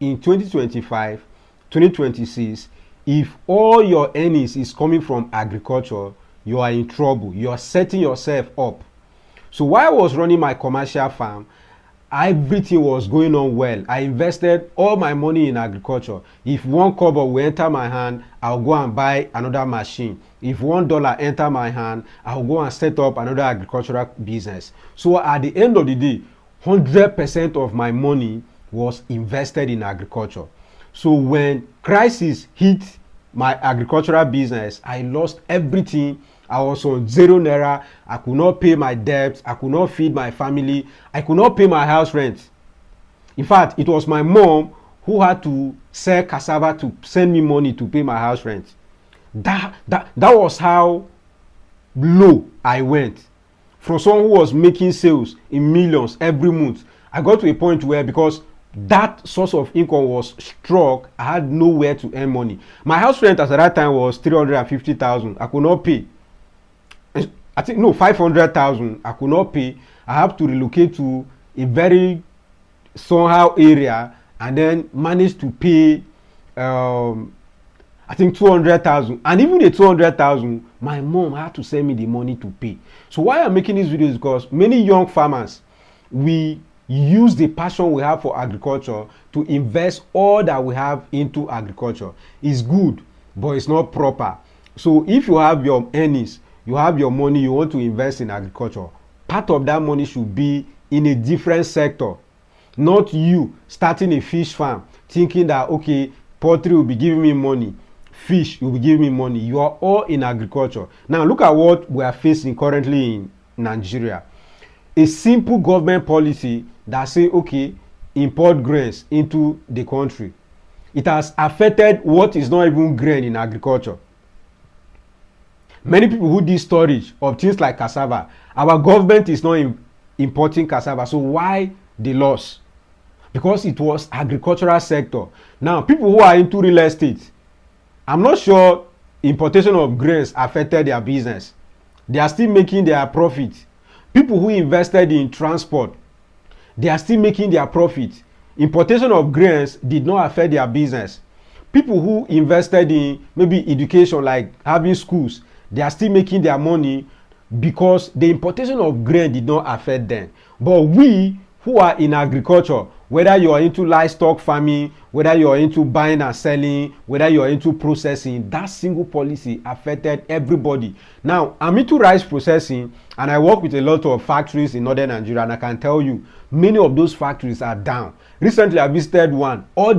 in 2025, 2026, if all your earnings is coming from agriculture, you are in trouble. You are setting yourself up. So while I was running my commercial farm, everything was going on well. I invested all my money in agriculture. If 1 kobo will enter my hand, I'll go and buy another machine. If $1 enter my hand, I'll go and set up another agricultural business. So at the end of the day, 100% of my money was invested in agriculture. So when crisis hit my agricultural business, I lost everything. I was on 0 naira. I could not pay my debts. I could not feed my family. I could not pay my house rent. In fact, it was my mom who had to sell cassava to send me money to pay my house rent. That was how low I went. From someone who was making sales in millions every month, I got to a point where, because that source of income was struck, I had nowhere to earn money. My house rent at that time was 350,000. I could not pay. I think, no, 500,000. I could not pay. I have to relocate to a very somehow area and then manage to pay I think 200,000. And even the 200,000, my mom had to send me the money to pay. So why I'm making these videos is because many young farmers, we use the passion we have for agriculture to invest all that we have into agriculture. It's good, but it's not proper. So if you have your earnings, you have your money, you want to invest in agriculture, part of that money should be in a different sector. Not you starting a fish farm thinking that, okay, poultry will be giving me money, fish will be giving me money. You are all in agriculture. Now look at what we are facing currently in Nigeria. A simple government policy that say, okay, import grains into the country. It has affected what is not even grain in agriculture. Many people who do storage of things like cassava, our government is not importing cassava. So why the loss? Because it was agricultural sector. Now people who are into real estate, I'm not sure importation of grains affected their business. They are still making their profit. People who invested in transport, they are still making their profit. Importation of grains did not affect their business. People who invested in maybe education, like having schools, they are still making their money because the importation of grain did not affect them. But we who are in agriculture, whether you are into livestock farming, whether you are into buying and selling, whether you are into processing, that single policy affected everybody. Now, I'm into rice processing and I work with a lot of factories in northern Nigeria, and I can tell you, many of those factories are down. Recently, I visited one. All